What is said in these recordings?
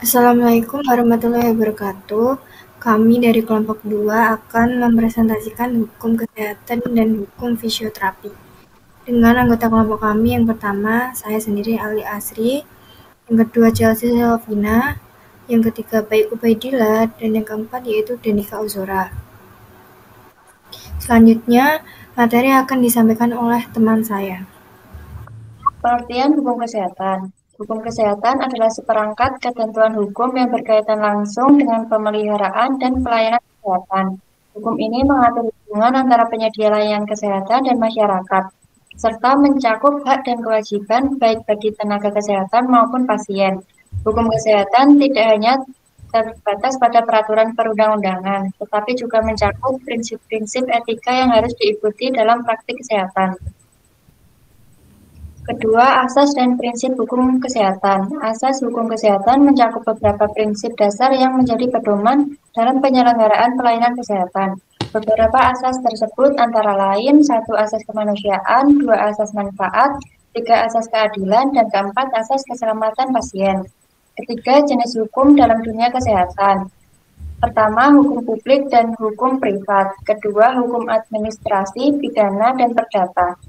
Assalamualaikum warahmatullahi wabarakatuh. Kami dari kelompok 2 akan mempresentasikan hukum kesehatan dan hukum fisioterapi. Dengan anggota kelompok kami yang pertama, saya sendiri Ali Asri, yang kedua Chelsea Selvina, yang ketiga Baik Ubaidillah, dan yang keempat yaitu Denika Uzora. Selanjutnya, materi akan disampaikan oleh teman saya. Pengertian hukum kesehatan. Hukum kesehatan adalah seperangkat ketentuan hukum yang berkaitan langsung dengan pemeliharaan dan pelayanan kesehatan. Hukum ini mengatur hubungan antara penyedia layanan kesehatan dan masyarakat, serta mencakup hak dan kewajiban baik bagi tenaga kesehatan maupun pasien. Hukum kesehatan tidak hanya terbatas pada peraturan perundang-undangan, tetapi juga mencakup prinsip-prinsip etika yang harus diikuti dalam praktik kesehatan. Kedua, asas dan prinsip hukum kesehatan. Asas hukum kesehatan mencakup beberapa prinsip dasar yang menjadi pedoman dalam penyelenggaraan pelayanan kesehatan. Beberapa asas tersebut antara lain, 1. Asas kemanusiaan, 2. Asas manfaat, 3. Asas keadilan, dan keempat, asas keselamatan pasien. Ketiga, jenis hukum dalam dunia kesehatan. Pertama, hukum publik dan hukum privat. Kedua, hukum administrasi, pidana, dan perdata.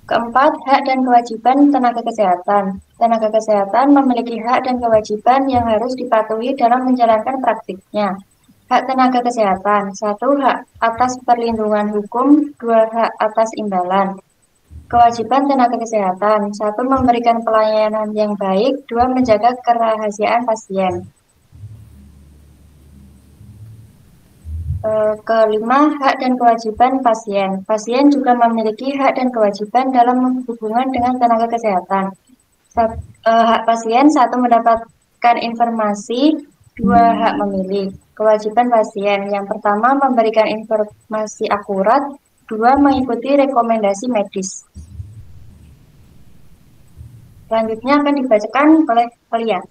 Keempat, hak dan kewajiban tenaga kesehatan. Tenaga kesehatan memiliki hak dan kewajiban yang harus dipatuhi dalam menjalankan praktiknya. Hak tenaga kesehatan. 1. Hak atas perlindungan hukum. 2. Hak atas imbalan. Kewajiban tenaga kesehatan. 1. Memberikan pelayanan yang baik. 2. Menjaga kerahasiaan pasien. Kelima, hak dan kewajiban pasien. Pasien juga memiliki hak dan kewajiban dalam hubungan dengan tenaga kesehatan. Hak pasien, 1. Mendapatkan informasi, 2. Hak memilih. Kewajiban pasien, yang pertama memberikan informasi akurat, 2. Mengikuti rekomendasi medis. Selanjutnya akan dibacakan oleh Lia.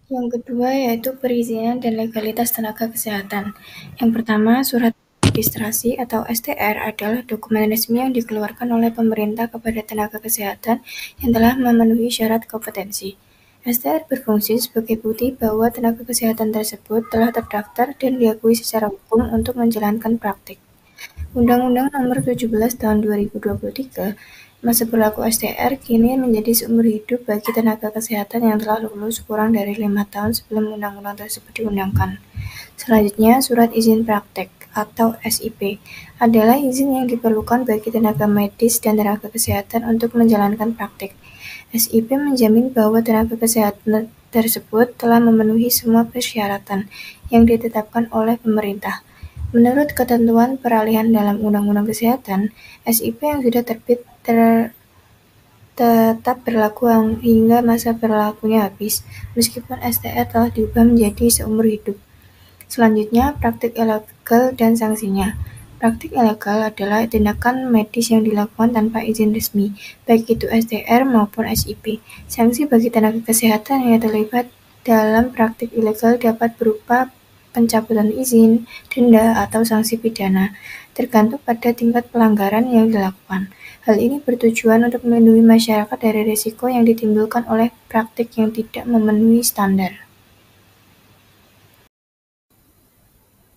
Yang kedua yaitu perizinan dan legalitas tenaga kesehatan. Yang pertama, surat registrasi atau STR adalah dokumen resmi yang dikeluarkan oleh pemerintah kepada tenaga kesehatan yang telah memenuhi syarat kompetensi. STR berfungsi sebagai bukti bahwa tenaga kesehatan tersebut telah terdaftar dan diakui secara hukum untuk menjalankan praktik. Undang-Undang Nomor 17 Tahun 2023, masa berlaku STR kini menjadi seumur hidup bagi tenaga kesehatan yang telah lulus kurang dari 5 tahun sebelum undang-undang tersebut diundangkan. Selanjutnya, Surat Izin Praktek atau SIP adalah izin yang diperlukan bagi tenaga medis dan tenaga kesehatan untuk menjalankan praktik. SIP menjamin bahwa tenaga kesehatan tersebut telah memenuhi semua persyaratan yang ditetapkan oleh pemerintah. Menurut ketentuan peralihan dalam Undang-Undang Kesehatan, SIP yang sudah terbit tetap berlaku hingga masa berlakunya habis, meskipun STR telah diubah menjadi seumur hidup. Selanjutnya, praktik ilegal dan sanksinya. Praktik ilegal adalah tindakan medis yang dilakukan tanpa izin resmi, baik itu STR maupun SIP. Sanksi bagi tenaga kesehatan yang terlibat dalam praktik ilegal dapat berupa pencabutan izin, denda, atau sanksi pidana, tergantung pada tingkat pelanggaran yang dilakukan. Hal ini bertujuan untuk melindungi masyarakat dari risiko yang ditimbulkan oleh praktik yang tidak memenuhi standar.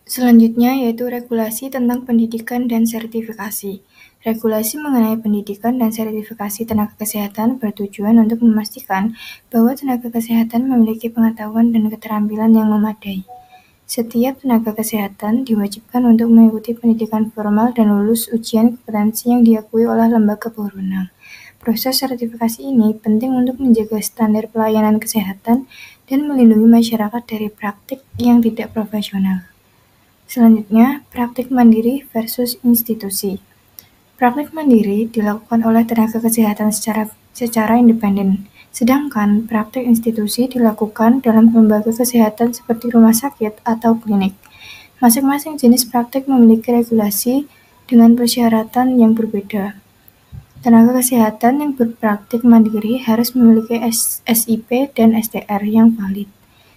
Selanjutnya yaitu regulasi tentang pendidikan dan sertifikasi. Regulasi mengenai pendidikan dan sertifikasi tenaga kesehatan bertujuan untuk memastikan bahwa tenaga kesehatan memiliki pengetahuan dan keterampilan yang memadai. Setiap tenaga kesehatan diwajibkan untuk mengikuti pendidikan formal dan lulus ujian kompetensi yang diakui oleh lembaga berwenang. Proses sertifikasi ini penting untuk menjaga standar pelayanan kesehatan dan melindungi masyarakat dari praktik yang tidak profesional. Selanjutnya, praktik mandiri versus institusi. Praktik mandiri dilakukan oleh tenaga kesehatan secara independen, sedangkan praktik institusi dilakukan dalam lembaga kesehatan seperti rumah sakit atau klinik. Masing-masing jenis praktik memiliki regulasi dengan persyaratan yang berbeda. Tenaga kesehatan yang berpraktik mandiri harus memiliki SIP dan STR yang valid.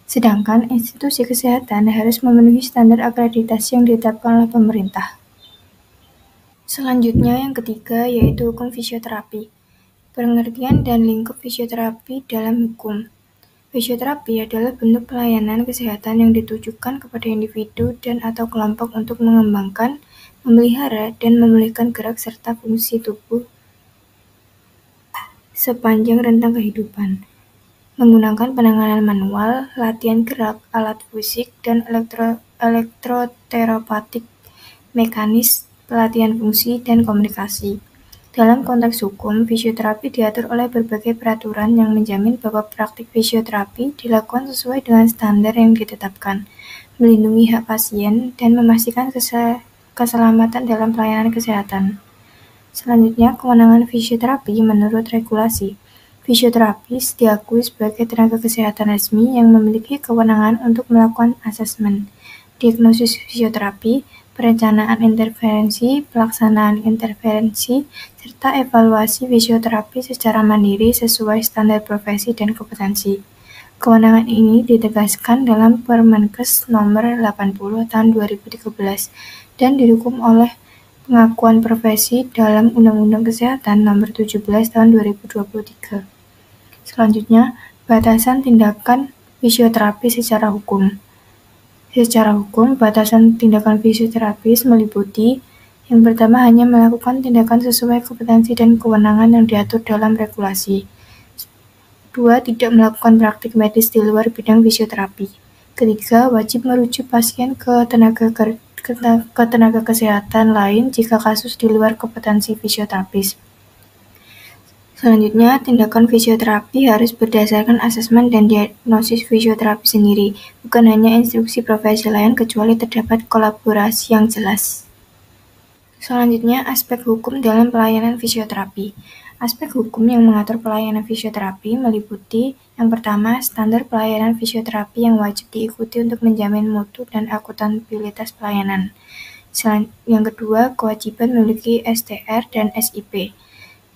Sedangkan institusi kesehatan harus memenuhi standar akreditasi yang ditetapkan oleh pemerintah. Selanjutnya yang ketiga yaitu hukum fisioterapi. Pengertian dan lingkup fisioterapi dalam hukum. Fisioterapi adalah bentuk pelayanan kesehatan yang ditujukan kepada individu dan/atau kelompok untuk mengembangkan, memelihara, dan memulihkan gerak serta fungsi tubuh sepanjang rentang kehidupan, menggunakan penanganan manual, latihan gerak, alat fisik, dan elektroterapeutik, mekanis, pelatihan fungsi, dan komunikasi. Dalam konteks hukum, fisioterapi diatur oleh berbagai peraturan yang menjamin bahwa praktik fisioterapi dilakukan sesuai dengan standar yang ditetapkan, melindungi hak pasien, dan memastikan keselamatan dalam pelayanan kesehatan. Selanjutnya, kewenangan fisioterapi menurut regulasi. Fisioterapis diakui sebagai tenaga kesehatan resmi yang memiliki kewenangan untuk melakukan asesmen, diagnosis fisioterapi, perencanaan intervensi, pelaksanaan intervensi, serta evaluasi fisioterapi secara mandiri sesuai standar profesi dan kompetensi. Kewenangan ini ditegaskan dalam Permenkes Nomor 80 Tahun 2013 dan didukung oleh pengakuan profesi dalam Undang-Undang Kesehatan Nomor 17 Tahun 2023. Selanjutnya, batasan tindakan fisioterapi secara hukum. Secara hukum, batasan tindakan fisioterapis meliputi yang pertama hanya melakukan tindakan sesuai kompetensi dan kewenangan yang diatur dalam regulasi. 2. Tidak melakukan praktik medis di luar bidang fisioterapi. Ketiga, wajib merujuk pasien ke tenaga kesehatan lain jika kasus di luar kompetensi fisioterapis. Selanjutnya, tindakan fisioterapi harus berdasarkan asesmen dan diagnosis fisioterapi sendiri, bukan hanya instruksi profesi lain kecuali terdapat kolaborasi yang jelas. Selanjutnya, aspek hukum dalam pelayanan fisioterapi. Aspek hukum yang mengatur pelayanan fisioterapi meliputi yang pertama, standar pelayanan fisioterapi yang wajib diikuti untuk menjamin mutu dan akuntabilitas pelayanan. Yang kedua, kewajiban memiliki STR dan SIP.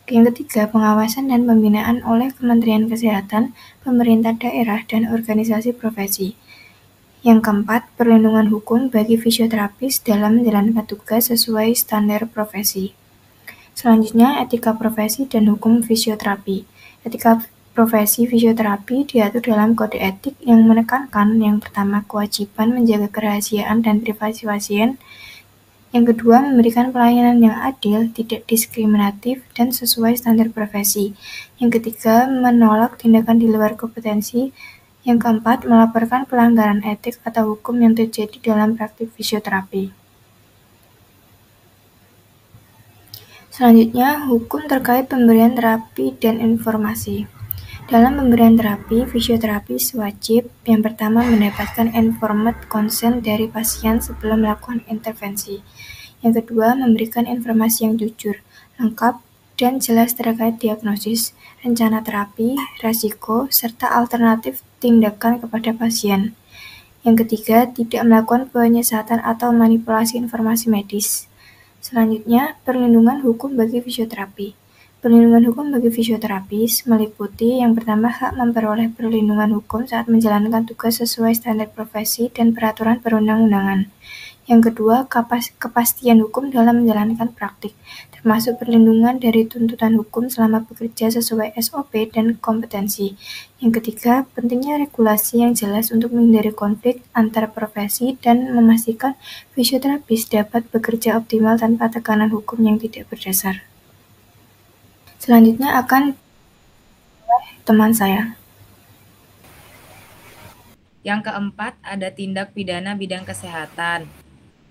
Yang ketiga, pengawasan dan pembinaan oleh Kementerian Kesehatan, pemerintah daerah, dan organisasi profesi. Yang keempat, perlindungan hukum bagi fisioterapis dalam menjalankan tugas sesuai standar profesi. Selanjutnya, etika profesi dan hukum fisioterapi. Etika profesi fisioterapi diatur dalam kode etik yang menekankan yang pertama, kewajiban menjaga kerahasiaan dan privasi pasien. Yang kedua, memberikan pelayanan yang adil, tidak diskriminatif, dan sesuai standar profesi. Yang ketiga, menolak tindakan di luar kompetensi. Yang keempat, melaporkan pelanggaran etik atau hukum yang terjadi dalam praktik fisioterapi. Selanjutnya, hukum terkait pemberian terapi dan informasi. Dalam pemberian terapi, fisioterapis wajib yang pertama mendapatkan informed consent dari pasien sebelum melakukan intervensi. Yang kedua, memberikan informasi yang jujur, lengkap, dan jelas terkait diagnosis, rencana terapi, resiko, serta alternatif tindakan kepada pasien. Yang ketiga, tidak melakukan penyesatan atau manipulasi informasi medis. Selanjutnya, perlindungan hukum bagi fisioterapi. Perlindungan hukum bagi fisioterapis meliputi yang pertama, hak memperoleh perlindungan hukum saat menjalankan tugas sesuai standar profesi dan peraturan perundang-undangan. Yang kedua, kepastian hukum dalam menjalankan praktik, termasuk perlindungan dari tuntutan hukum selama bekerja sesuai SOP dan kompetensi. Yang ketiga, pentingnya regulasi yang jelas untuk menghindari konflik antar profesi dan memastikan fisioterapis dapat bekerja optimal tanpa tekanan hukum yang tidak berdasar. Selanjutnya akan teman saya. Yang keempat, ada tindak pidana bidang kesehatan.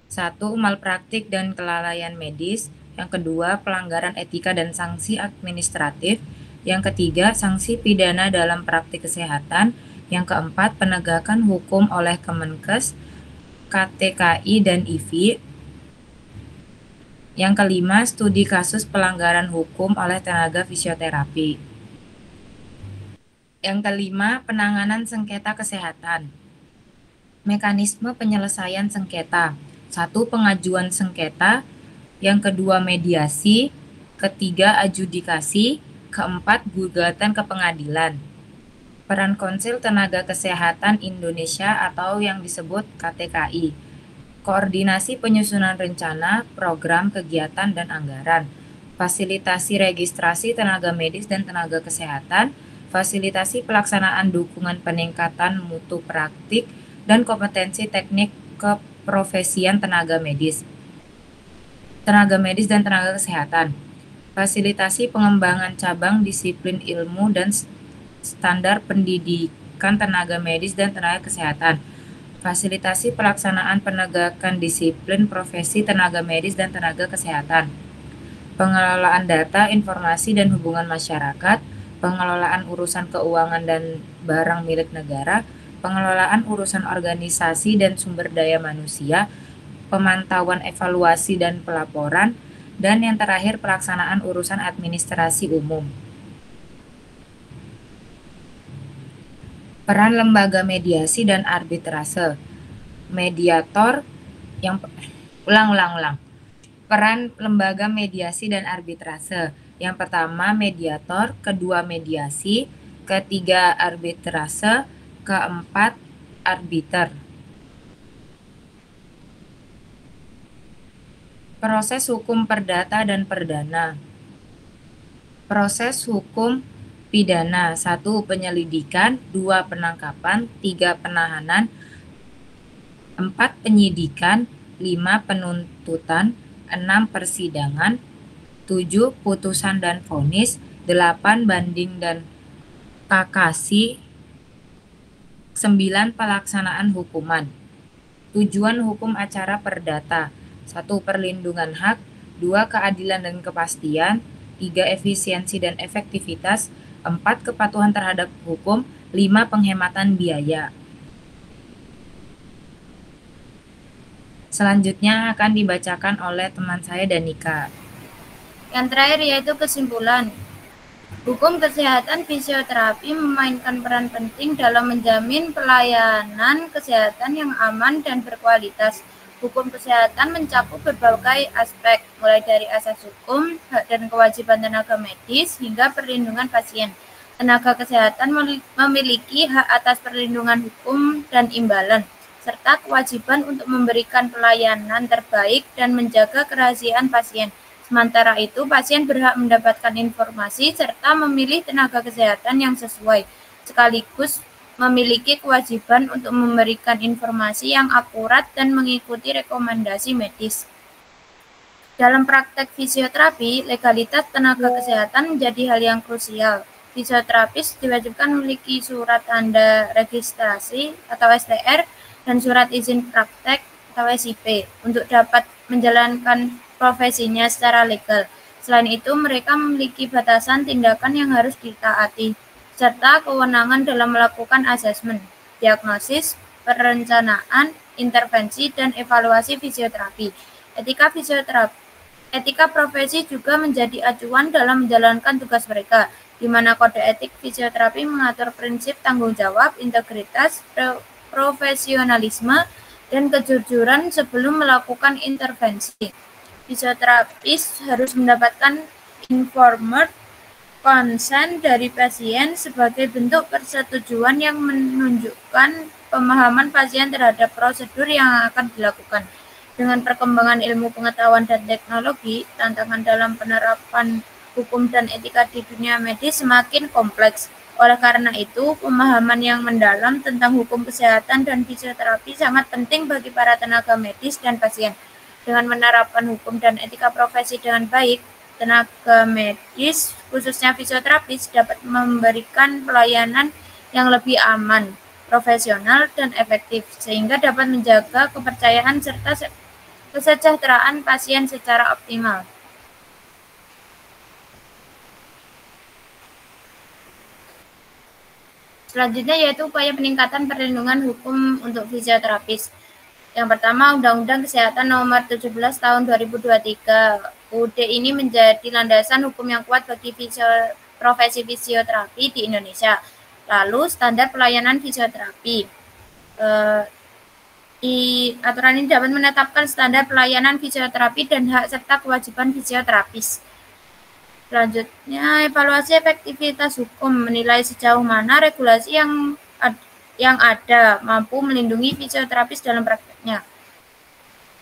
1. Malpraktik dan kelalaian medis. Yang kedua, pelanggaran etika dan sanksi administratif. Yang ketiga, sanksi pidana dalam praktik kesehatan. Yang keempat, penegakan hukum oleh Kemenkes, KTKI, dan IVI. Yang kelima, studi kasus pelanggaran hukum oleh tenaga fisioterapi. Yang kelima, penanganan sengketa kesehatan. Mekanisme penyelesaian sengketa. 1. Pengajuan sengketa. Yang kedua, mediasi. Ketiga, adjudikasi. Keempat, gugatan ke pengadilan. Peran Konsil Tenaga Kesehatan Indonesia atau yang disebut KTKI. Koordinasi penyusunan rencana, program, kegiatan, dan anggaran. fasilitasi registrasi tenaga medis dan tenaga kesehatan, fasilitasi pelaksanaan dukungan peningkatan mutu praktik dan kompetensi teknik keprofesian tenaga medis dan tenaga kesehatan, fasilitasi pengembangan cabang disiplin ilmu dan standar pendidikan tenaga medis dan tenaga kesehatan, fasilitasi pelaksanaan penegakan disiplin profesi tenaga medis dan tenaga kesehatan, pengelolaan data, informasi, dan hubungan masyarakat, pengelolaan urusan keuangan dan barang milik negara, pengelolaan urusan organisasi dan sumber daya manusia, pemantauan evaluasi dan pelaporan, dan yang terakhir pelaksanaan urusan administrasi umum. Peran lembaga mediasi dan arbitrase. Mediator yang Peran lembaga mediasi dan arbitrase. Yang pertama mediator, kedua mediasi, ketiga arbitrase, keempat arbiter. Proses hukum perdata dan perdana. Proses hukum pidana. 1. Penyelidikan, 2. Penangkapan, 3. Penahanan, 4. Penyidikan, 5. Penuntutan, 6. Persidangan, 7. Putusan dan vonis, 8. Banding dan kasasi, 9. Pelaksanaan hukuman. Tujuan hukum acara perdata. 1. Perlindungan hak, 2. Keadilan dan kepastian, 3. Efisiensi dan efektivitas, 4. Kepatuhan terhadap hukum, 5. Penghematan biaya. Selanjutnya akan dibacakan oleh teman saya Danika. Yang terakhir yaitu kesimpulan. Hukum kesehatan fisioterapi memainkan peran penting dalam menjamin pelayanan kesehatan yang aman dan berkualitas. Hukum kesehatan mencakup berbagai aspek, mulai dari asas hukum, hak dan kewajiban tenaga medis, hingga perlindungan pasien. Tenaga kesehatan memiliki hak atas perlindungan hukum dan imbalan, serta kewajiban untuk memberikan pelayanan terbaik dan menjaga kerahasiaan pasien. Sementara itu, pasien berhak mendapatkan informasi serta memilih tenaga kesehatan yang sesuai, sekaligus memiliki kewajiban untuk memberikan informasi yang akurat dan mengikuti rekomendasi medis. Dalam praktek fisioterapi, legalitas tenaga kesehatan menjadi hal yang krusial. Fisioterapis diwajibkan memiliki surat tanda registrasi atau STR dan surat izin praktek atau SIP untuk dapat menjalankan profesinya secara legal. Selain itu, mereka memiliki batasan tindakan yang harus ditaati, serta kewenangan dalam melakukan asesmen, diagnosis, perencanaan, intervensi, dan evaluasi fisioterapi. Etika profesi juga menjadi acuan dalam menjalankan tugas mereka, di mana kode etik fisioterapi mengatur prinsip tanggung jawab, integritas, profesionalisme, dan kejujuran sebelum melakukan intervensi. Fisioterapis harus mendapatkan informed consent dari pasien sebagai bentuk persetujuan yang menunjukkan pemahaman pasien terhadap prosedur yang akan dilakukan. Dengan perkembangan ilmu pengetahuan dan teknologi, tantangan dalam penerapan hukum dan etika di dunia medis semakin kompleks. Oleh karena itu, pemahaman yang mendalam tentang hukum kesehatan dan fisioterapi sangat penting bagi para tenaga medis dan pasien. Dengan menerapkan hukum dan etika profesi dengan baik, tenaga medis, khususnya fisioterapis, dapat memberikan pelayanan yang lebih aman, profesional, dan efektif, sehingga dapat menjaga kepercayaan serta kesejahteraan pasien secara optimal. Selanjutnya yaitu upaya peningkatan perlindungan hukum untuk fisioterapis. Yang pertama, Undang-Undang Kesehatan Nomor 17 Tahun 2023. UUD ini menjadi landasan hukum yang kuat bagi profesi fisioterapi di Indonesia. Lalu, standar pelayanan fisioterapi. Di aturan ini dapat menetapkan standar pelayanan fisioterapi dan hak serta kewajiban fisioterapis. Selanjutnya, evaluasi efektivitas hukum, menilai sejauh mana regulasi yang ada mampu melindungi fisioterapis dalam prakteknya.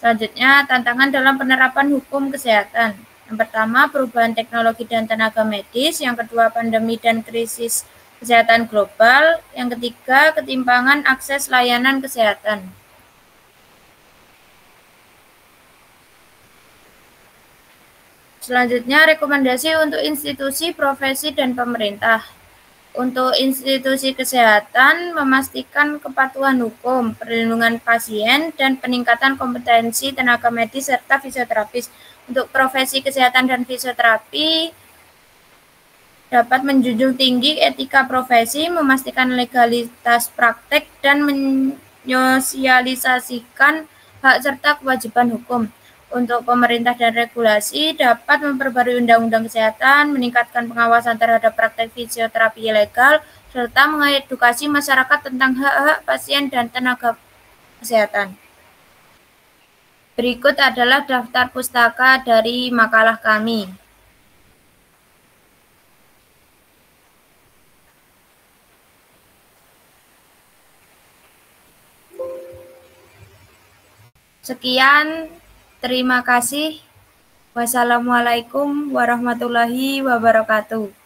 Selanjutnya, tantangan dalam penerapan hukum kesehatan. Yang pertama, perubahan teknologi dan tenaga medis. Yang kedua, pandemi dan krisis kesehatan global. Yang ketiga, ketimpangan akses layanan kesehatan. Selanjutnya, rekomendasi untuk institusi, profesi, dan pemerintah. Untuk institusi kesehatan, memastikan kepatuhan hukum, perlindungan pasien, dan peningkatan kompetensi tenaga medis serta fisioterapis. Untuk profesi kesehatan dan fisioterapi, dapat menjunjung tinggi etika profesi, memastikan legalitas praktek, dan menyosialisasikan hak serta kewajiban hukum. Untuk pemerintah dan regulasi, dapat memperbarui undang-undang kesehatan, meningkatkan pengawasan terhadap praktek fisioterapi ilegal, serta mengedukasi masyarakat tentang hak-hak pasien dan tenaga kesehatan. Berikut adalah daftar pustaka dari makalah kami. Sekian, terima kasih. Wassalamualaikum warahmatullahi wabarakatuh.